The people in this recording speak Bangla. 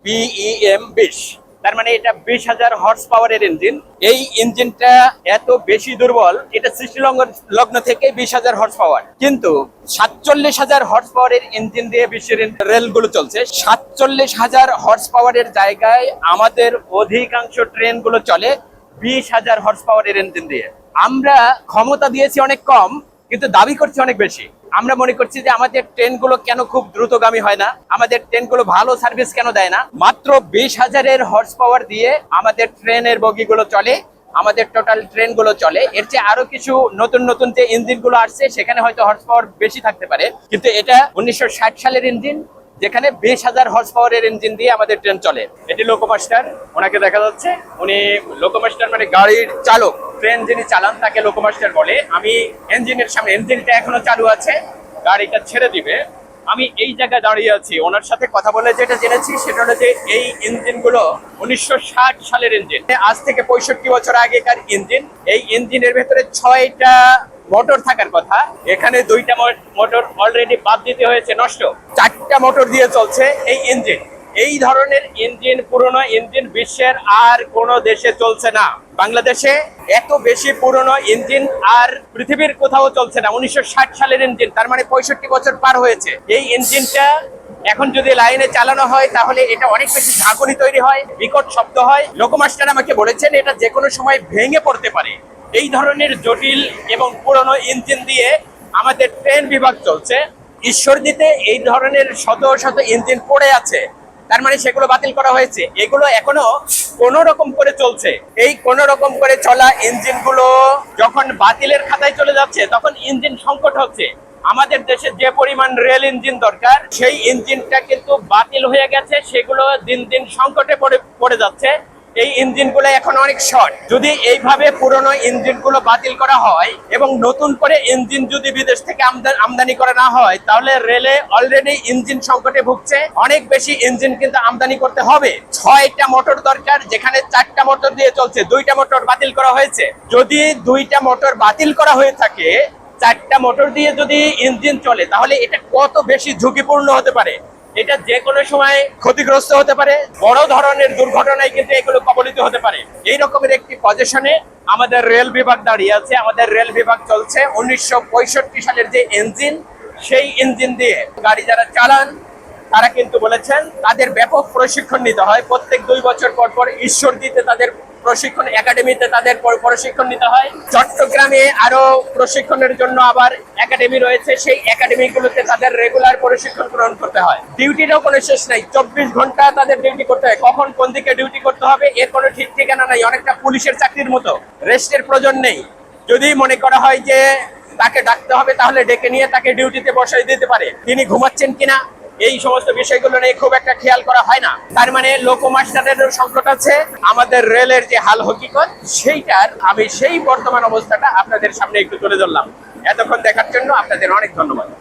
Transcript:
BEM-20। তার মানে এটা 20,000 হর্স পাওয়ারের ইঞ্জিন। এই ইঞ্জিনটা এত বেশি দুর্বল, এটা সৃষ্টি লগ্ন থেকে 20,000 হর্স পাওয়ার, কিন্তু 47,000 হর্স পাওয়ারের ইঞ্জিন দিয়ে বিশ্বের রেলগুলো চলছে। 47,000 হর্স পাওয়ারের জায়গায় আমাদের অধিকাংশ ট্রেনগুলো চলে 20,000 হর্স পাওয়ারের ইঞ্জিন দিয়ে। আমরা ক্ষমতা দিয়েছি অনেক কম, কিন্তু দাবি করছি অনেক বেশি। আমরা মনে করছি যে আমাদের ট্রেনগুলো কেন খুব দ্রুতগামী হয় না, আমাদের ট্রেনগুলো ভালো সার্ভিস কেন দেয় না। মাত্র 20,000 হর্স পাওয়ার দিয়ে আমাদের ট্রেনের বগিগুলো চলে, আমাদের টোটাল ট্রেনগুলো চলে। এর চেয়ে আরো কিছু নতুন নতুন যে ইঞ্জিনগুলো আসছে সেখানে হয়তো হর্স পাওয়ার বেশি থাকতে পারে, কিন্তু এটা 1960 সালের ইঞ্জিন, যেখানে 20,000 হর্স পাওয়ারের ইঞ্জিন দিয়ে আমাদের ট্রেন চলে। এটি লোকোমাস্টার, ওনাকে দেখা যাচ্ছে। উনি লোকোমাস্টার মানে গাড়ির চালক, ট্রেন যিনি চালান তাকে লোকোমাস্টার বলে। আমি ইঞ্জিনের সামনে, ইঞ্জিনটা এখনো চালু আছে, গাড়িটা ছেড়ে দিবে। আমি এই জায়গায় দাঁড়িয়ে আছি, ওনার সাথে কথা বলে যেটা জেনেছি সেটা হলো যে এই ইঞ্জিনগুলো 1960 সালের ইঞ্জিন, আজ থেকে 65 বছর আগেকার ইঞ্জিন। এই ইঞ্জিনের ভেতরে 6টা মোটর থাকার কথা, এখানে 2টা মোটর অলরেডি বাদ দিতে হয়েছে, নষ্ট। 4টা মোটর দিয়ে চলছে এই ইঞ্জিন। এই ধরনের ইঞ্জিন, পুরনো ইঞ্জিন বিশ্বের আর কোন দেশে চলছে না। বাংলাদেশে এত বেশি পুরনো ইঞ্জিন আর পৃথিবীর কোথাও চলছে না। 1960 সালের ইঞ্জিন, তার মানে 65 বছর পার হয়েছে। এই ইঞ্জিনটা এখন যদি লাইনে চালানো হয় তাহলে এটা অনেক বেশি ঝাঁকুনি তৈরি হয়, বিকট শব্দ হয়। লোকোমাস্টার আমাকে বলেছেন এটা যে কোনো সময় ভেঙে পড়তে পারে। এই ধরনের জটিল এবং পুরনো ইঞ্জিন দিয়ে আমাদের ট্রেন বিভাগ চলছে। ঈশ্বরদীতে এই ধরনের শত শত ইঞ্জিন পড়ে আছে, তার মানে সেগুলো বাতিল করা হয়েছে। এগুলো এখনো কোন রকম করে চলছে। এই কোন রকম করে চলা ইঞ্জিনগুলো যখন বাতিলের খাতায় চলে যাচ্ছে তখন ইঞ্জিন সংকট হচ্ছে। আমাদের দেশে যে পরিমাণ রেল ইঞ্জিন দরকার সেই ইঞ্জিনটা কিন্তু বাতিল হয়ে গেছে, সেগুলো দিন দিন সংকটে পড়ে যাচ্ছে। এই ইঞ্জিনগুলো এখন অনেক শর্ট। যদি এইভাবে পুরনো ইঞ্জিনগুলো বাতিল করা হয় এবং নতুন করে ইঞ্জিন যদি বিদেশ থেকে আমদানি করা না হয়, তাহলে রেলে অলরেডি ইঞ্জিন সংকটে ভুগছে। অনেক বেশি ইঞ্জিন কিন্তু আমদানি করতে হবে। 6টা মোটর দরকার, যেখানে 4টা মোটর দিয়ে চলছে, 2টা মোটর বাতিল করা হয়েছে। যদি 2টা মোটর বাতিল করা হয়ে থাকে, 4টা মোটর দিয়ে যদি ইঞ্জিন চলে, তাহলে এটা কত বেশি ঝুঁকিপূর্ণ হতে পারে। এটা যে কোনো সময় ক্ষতিগ্রস্ত হতে পারে, বড় ধরনের দুর্ঘটনায় কিন্তু এগুলো কবলিত হতে পারে। এই রকমের একটি পজিশনে আমাদের রেল বিভাগ দাঁড়িয়ে আছে। আমাদের রেল বিভাগ চলছে 1965 সালের যে ইঞ্জিন, সেই ইঞ্জিন দিয়ে। গাড়ি যারা চালান তারা কিন্তু বলেছেন তাদের ব্যাপক প্রশিক্ষণ নিতে হয়। প্রত্যেক 2 বছর পর পর ঈশ্বরদীতে তাদের প্রশিক্ষণ একাডেমিতে তাদের প্রশিক্ষণ নিতে হয়। চট্টগ্রামে আরো প্রশিক্ষণের জন্য আবার একাডেমি রয়েছে, সেই একাডেমিগুলোতে তাদের রেগুলার প্রশিক্ষণ গ্রহণ করতে হয়। ডিউটিরও কোনো শেষ নাই, 24 ঘন্টা তাদের ডিউটি করতে হয়। কখন কোন দিকে ডিউটি করতে হবে এর কোনো ঠিক ঠিকানা নাই। অনেকটা পুলিশের চাকরির মতো, রেস্টের প্রয়োজন নেই। যদি মনে করা হয় যে তাকে ডাকতে হবে, তাহলে ডেকে নিয়ে তাকে ডিউটিতে বসাই দিতে পারে। তিনি ঘুমাচ্ছেন কিনা এই সমস্ত বিষয়গুলো নিয়ে খুব একটা খেয়াল করা হয় না। তার মানে লোকোমাস্টারের সংকট আছে। আমাদের রেলের যে হাল হকিকত, সেইটার আমি সেই বর্তমান অবস্থাটা আপনাদের সামনে একটু তুলে ধরলাম। এতক্ষণ দেখার জন্য আপনাদের অনেক ধন্যবাদ।